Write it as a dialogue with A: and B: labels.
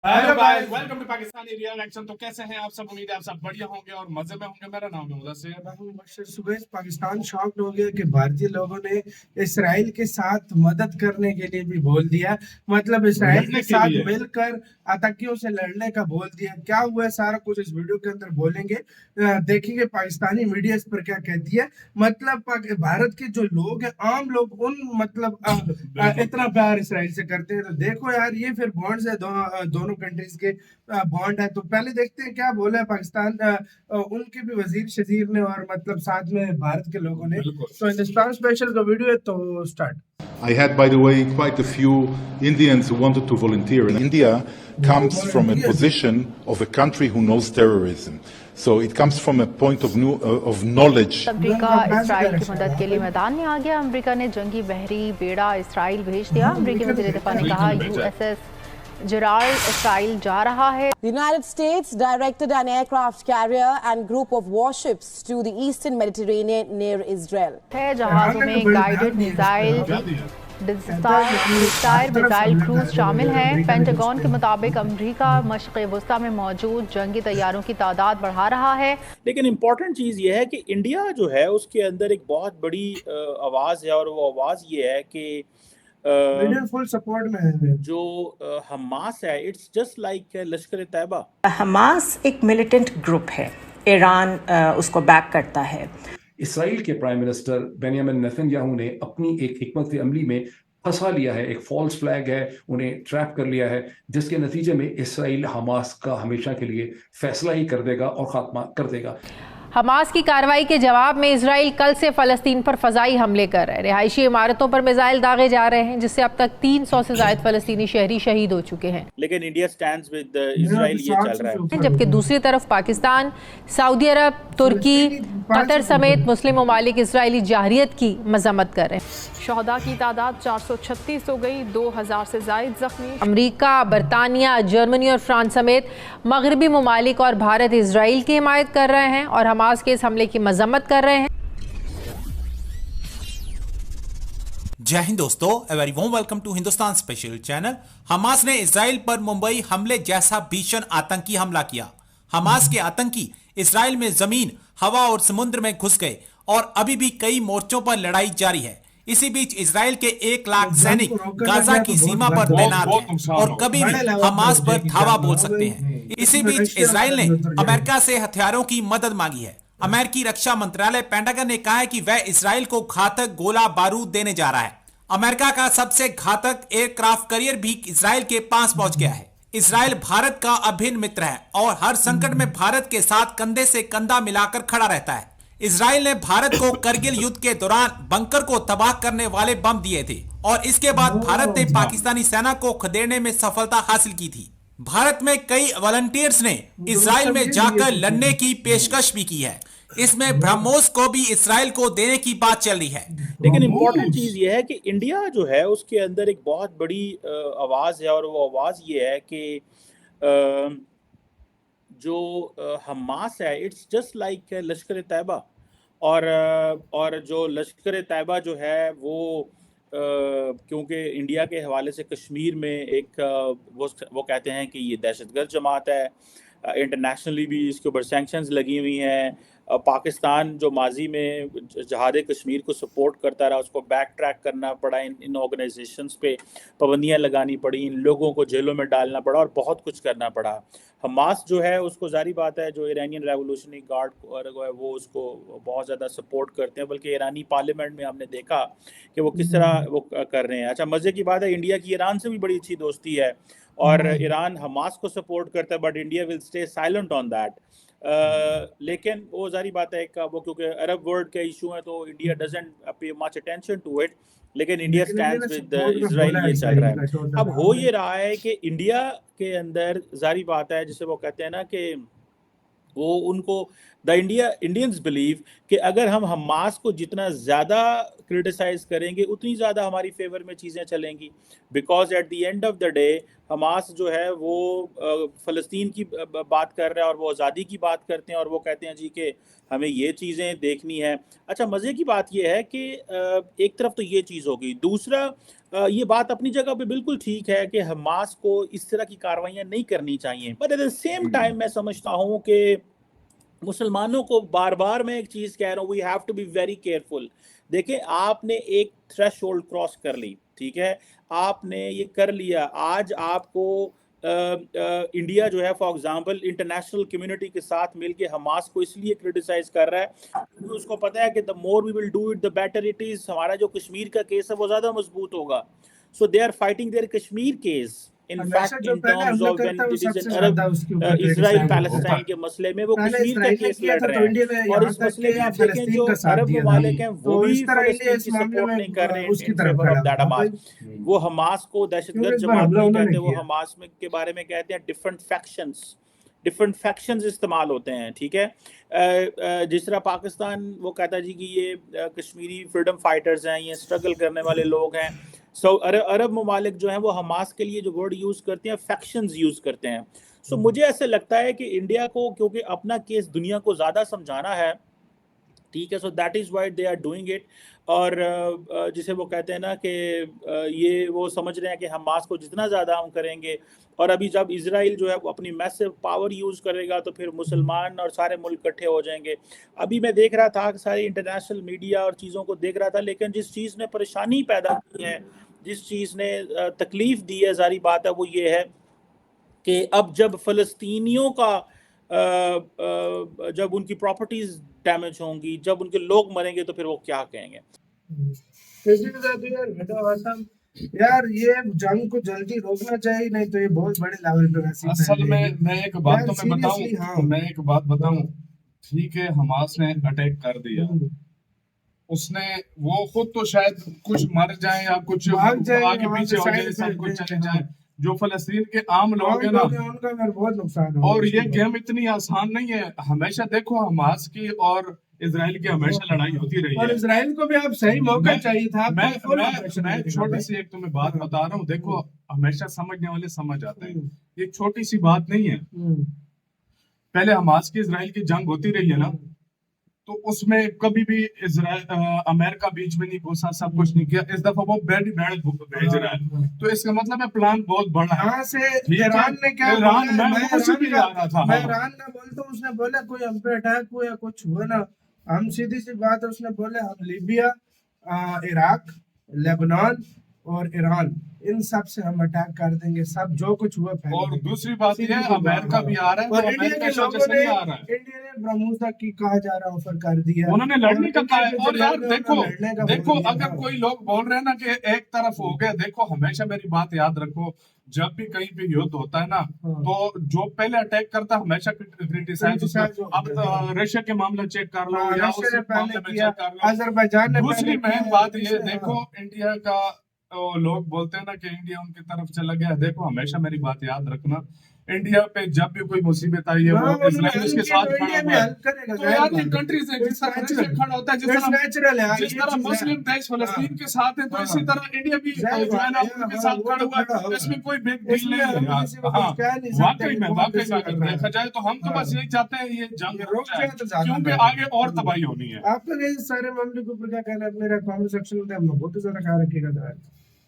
A: Hello guys, welcome to Pakistani real action. तो कैसे हैं आप सब? उम्मीद है आप सब बढ़िया होंगे और मजे में होंगे। मेरा नाम है मुदस्सिर।
B: सुबह पाकिस्तान शॉक्ड हो गया कि भारतीय लोगों ने इसराइल के साथ मदद करने के लिए भी बोल दिया। मतलब इसराइल
A: लड़ने
B: के
A: के
B: साथ
A: लिए।
B: मिलकर आतंकियों से लड़ने का बोल दिया। क्या हुआ है सारा कुछ इस वीडियो के अंदर बोलेंगे। देखेंगे पाकिस्तानी मीडिया इस पर क्या कहती है। मतलब भारत के जो लोग हैं, आम लोग, उन मतलब इतना प्यार इसराइल से करते हैं। तो देखो यार, ये फिर बॉन्ड्स है दोनों कंट्रीज के बॉन्ड है। तो पहले देखते हैं क्या बोला है पाकिस्तान उनके भी वजीर शजीर ने और मतलब साथ में भारत के लोगों ने। तो हिंदुस्तान स्पेशल का वीडियो है, तो start.
C: I had, by the way, quite a few Indians who wanted to volunteer. And India comes from a position of a country who knows terrorism. So it comes from a point of knowledge.
D: America Israel की मदद के लिए मैदान में आ गया। America ने जंगी बहरी बेड़ा इसराइल भेज दिया। अमेरिकी वज़ीर दिफा ने कहा यूएसएस जेराल्ड इसराइल जा रहा है।
E: The United States directed an aircraft carrier and group of warships to the eastern Mediterranean near Israel.
D: है जहाजों में गाइडेड मिसाइल मिसाइल क्रूज शामिल हैं। पेंटागन के मुताबिक अमेरिका मशक़ वस्ता में मौजूद जंगी तैयारों की तादाद बढ़ा रहा है।
F: लेकिन इम्पोर्टेंट चीज़ ये है कि इंडिया जो है उसके अंदर एक बहुत बड़ी आवाज़ है, और वो आवाज़ ये है कि
B: फुल सपोर्ट में है
F: जो हमास है। It's just like Lashkar Taiba.
G: Hamas एक मिलिटेंट ग्रुप है, ईरान उसको बैक करता है।
H: इसराइल के प्राइम मिनिस्टर बेंयामिन नेतन्याहू ने अपनी एक हिकमत अमली में फंसा लिया है, एक फॉल्स फ्लैग है, उन्हें ट्रैप कर लिया है, जिसके नतीजे में इसराइल हमास का हमेशा के लिए फैसला ही कर देगा और खात्मा कर देगा।
D: हमास की कार्रवाई के जवाब में इजराइल कल से फलस्तीन पर फजाई हमले कर रहे हैं। रिहायशी इमारतों पर मिसाइल दागे जा रहे हैं, जिससे अब तक 300 से ज्यादा फलस्तीनी शहरी शहीद हो चुके हैं।
F: लेकिन इंडिया स्टैंड्स विद इजराइल, ये चल रहा है।
D: जबकि दूसरी तरफ पाकिस्तान, सऊदी अरब, तुर्की, कतर समेत मुस्लिम ममालिक इजरायली जारहियत की मजम्मत कर रहे हैं। शहदा की तादाद 436 हो गई, 2000 से ज्यादा जख्मी। अमेरिका, बरतानिया, जर्मनी और फ्रांस समेत मगरबी ममालिक और भारत इजराइल की हिमायत कर रहे हैं और हमास के इस हमले की मजम्मत कर रहे हैं।
I: जय हिंद दोस्तों, a very warm welcome to Hindustan special channel. Hamas ने इजराइल पर मुंबई हमले जैसा भीषण आतंकी हमला किया। हमास के आतंकी इजराइल में जमीन, हवा और समुद्र में घुस गए और अभी भी कई मोर्चों पर लड़ाई जारी है। इसी बीच इजराइल के 1 लाख सैनिक गाजा की सीमा पर तैनात हैं और कभी भी हमास पर धावा बोल सकते हैं। इसी बीच इजराइल ने अमेरिका से हथियारों की मदद मांगी है। अमेरिकी रक्षा मंत्रालय पेंटागन ने कहा है कि वह इजराइल को घातक गोला बारूद देने जा रहा है। अमेरिका का सबसे घातक एयरक्राफ्ट कैरियर भी इजराइल के पास पहुंच गया है। इजराइल भारत का अभिन्न मित्र है और हर संकट में भारत के साथ कंधे से कंधा मिलाकर खड़ा रहता है। इजराइल ने भारत को करगिल युद्ध के दौरान बंकर को तबाह करने वाले बम दिए थे और इसके बाद भारत ने पाकिस्तानी सेना को खदेड़ने में सफलता हासिल की थी। भारत में कई वॉलंटियर्स ने इजराइल में जाकर लड़ने की पेशकश भी की है। इसमें ब्रह्मोस को भी इजराइल को देने की बात चल रही है।
F: लेकिन इम्पोर्टेंट चीज़ ये है कि इंडिया जो है उसके अंदर एक बहुत बड़ी आवाज़ है, और वो आवाज़ ये है कि जो हमास है, इट्स जस्ट लाइक लश्कर तैयबा। और जो लश्कर तैयबा जो है वो क्योंकि इंडिया के हवाले से कश्मीर में एक वो कहते हैं कि ये दहशतगर्द जमात है। इंटरनेशनली भी इसके ऊपर सैंक्शंस लगी हुई हैं। पाकिस्तान जो माजी में जहाद कश्मीर को सपोर्ट करता रहा, उसको बैक ट्रैक करना पड़ा, इन ऑर्गेनाइजेशंस पे पाबंदियाँ लगानी पड़ी, इन लोगों को जेलों में डालना पड़ा और बहुत कुछ करना पड़ा। हमास जो है उसको जारी बात है, जो ईरानियन रेवोल्यूशनरी गार्ड है वो उसको बहुत ज़्यादा सपोर्ट करते हैं, बल्कि ईरानी पार्लियामेंट में हमने देखा कि वो किस तरह वो कर रहे हैं। अच्छा, मज़े की बात है, इंडिया की ईरान से भी बड़ी अच्छी दोस्ती है और ईरान हमास को सपोर्ट करता है, but India will stay silent on that. लेकिन वो जारी बात है वो क्योंकि अरब वर्ल्ड का इशू है तो India doesn't pay much attention to it, लेकिन इंडिया स्टैंड्स विद इजराइल, ये चल रहा है। अब हो ये रहा है कि इंडिया के अंदर जारी बात है, जिसे वो कहते हैं ना कि वो उनको इंडियंस बिलीव कि अगर हम हमास को जितना ज़्यादा क्रिटिसाइज करेंगे उतनी ज़्यादा हमारी फेवर में चीज़ें चलेंगी, because at the end of the day Hamas जो है वो फ़लस्तीन की बात कर रहा है और वो आज़ादी की बात करते हैं और वो कहते हैं जी कि हमें ये चीज़ें देखनी है। अच्छा, मज़े की बात ये है कि एक तरफ तो ये चीज़ होगी, दूसरा ये बात अपनी जगह पे बिल्कुल ठीक है कि हमास को इस तरह की कार्रवाइयाँ नहीं करनी चाहिए, but at the same time मैं समझता हूँ कि मुसलमानों को बार बार मैं एक चीज़ कह रहा हूँ, we have to be very careful. देखें, आपने एक थ्रेशोल्ड क्रॉस कर ली, ठीक है, आपने ये कर लिया, आज आपको इंडिया जो है फॉर एग्जांपल इंटरनेशनल कम्युनिटी के साथ मिलके हमास को इसलिए क्रिटिसाइज कर रहा है क्योंकि उसको पता है कि the more we will do it the better it is, हमारा जो कश्मीर का केस है वो ज़्यादा मजबूत होगा। So they are fighting their Kashmir case in fact in terms of when it is an Arab Israel Palestine के मसले में वो कश्मीर का केस लड़ रहे हैं, और इस मसले में आप देखें जो अरब ममालिक हैं वो भी फलस्तीन की सपोर्ट नहीं कर रहे हैं in favour of that Hamas. वो हमास को दहशतगर्द जमात नहीं कहते, वो हमास में के बारे में कहते हैं डिफरेंट फैक्शंस इस्तेमाल होते हैं, ठीक है। जिस तरह पाकिस्तान वो कहता है जी कि ये कश्मीरी फ्रीडम फाइटर्स हैं, ये स्ट्रगल करने वाले लोग हैं। सो अरब ममालिक जो हैं वो हमास के लिए जो वर्ड यूज़ करते हैं फैक्शंस यूज़ करते हैं। सो मुझे ऐसे लगता है कि इंडिया को क्योंकि अपना केस दुनिया को ज़्यादा समझाना है, ठीक है, so that is why they are doing it. और जिसे वो कहते हैं ना कि ये वो समझ रहे हैं कि हमास को जितना ज़्यादा हम करेंगे, और अभी जब इजराइल जो है वो अपनी मैसिव पावर यूज़ करेगा तो फिर मुसलमान और सारे मुल्क इकट्ठे हो जाएंगे। अभी मैं देख रहा था कि सारी इंटरनेशनल मीडिया और चीज़ों को देख रहा था, लेकिन जिस चीज़ ने परेशानी पैदा की है, जिस चीज़ ने तकलीफ़ दी है, सारी बात है वो ये है कि अब जब फ़लस्तीनियों का जब उनकी प्रॉपर्टीज डैमेज होंगी, जब उनके लोग मरेंगे तो फिर वो क्या कहेंगे।
B: यार ये जंग को जल्दी रोकना चाहिए, नहीं तो ये बहुत बड़े लेवल पे
A: असल में मैं एक बात तो मैं बताऊं, मैं एक बात बताऊं, ठीक है, हमास ने अटैक कर दिया, उसने वो खुद तो शायद कुछ मर जाए या कुछ आगे पीछे हो जाए, सब कुछ चले जाए, जो फलस्तीन के आम लोग हैं ना
B: उनका बहुत नुकसान है।
A: और ये गेम इतनी आसान नहीं है। हमेशा देखो हमास की और इजराइल की हमेशा लड़ाई होती रही है,
B: और इजराइल को भी अब सही मौका चाहिए था।
A: मैं छोटी सी एक तुम्हें बात बता रहा हूँ, देखो हमेशा समझने वाले समझ आते हैं, ये छोटी सी बात नहीं है। पहले हमास की इजराइल की जंग होती रही है ना, तो उसमें कभी भी अमेरिका बीच में नहीं घुसा, सब कुछ नहीं किया। इस दफा वो भेज रहा है, तो इसका मतलब है प्लान बहुत बड़ा है।
B: यहाँ से ईरान ने क्या बोला,
A: मैं उसी पे आ रहा था।
B: मैं ईरान का बोलता हूँ, उसने बोला कोई हम पे अटैक हुआ या कुछ हुआ ना, हम सीधी सी बात है, उसने बोला हम लीबिया, इराक, लेबनान और ईरान, इन सब से हम अटैक कर देंगे, सब जो कुछ हुआ।
A: और दूसरी बात ये है अमेरिका भी आ रहा है,
B: और इंडिया के लोगों ने इंडिया ने ब्रह्मोस की कहा जा रहा ऑफर कर दिया,
A: उन्होंने लड़ने का कहा है। और यार देखो अगर कोई लोग बोल रहे हैं ना कि एक तरफ हो गया, देखो हमेशा मेरी बात याद रखो, जब भी कहीं पे युद्ध होता है ना, तो जो पहले अटैक करता है हमेशा क्रिटिसाइज। अब रशिया के मामला चेक कर लो या उस मामले में चेक कर लो,
B: अजरबैजान ने।
A: दूसरी मेन बात ये देखो, इंडिया का लोग बोलते हैं ना कि इंडिया उनकी तरफ चला गया, देखो हमेशा मेरी बात याद रखना, इंडिया पे जब भी कोई मुसीबत आई है वो इजराइल उसके साथ खड़ा हुआ है। तो यार ये कंट्रीज है, जिस तरह रशिया खड़ा होता है, जिस तरह मुस्लिम देश फलस्तीन के साथ है, तो इसी तरह इंडिया भी जो है ना उनके साथ खड़ा हुआ है। इसमें कोई बिग डील नहीं है। वाकई में अगर देखा जाए तो हम तो बस यही चाहते हैं ये जंग रुक जाए, क्योंकि आगे और तबाही होनी है।
B: आपका सारे मामले के ऊपर क्या कहना है? मेरा कमेंट सेक्शन में हम लोग बहुत ज्यादा ख्याल रखिएगा।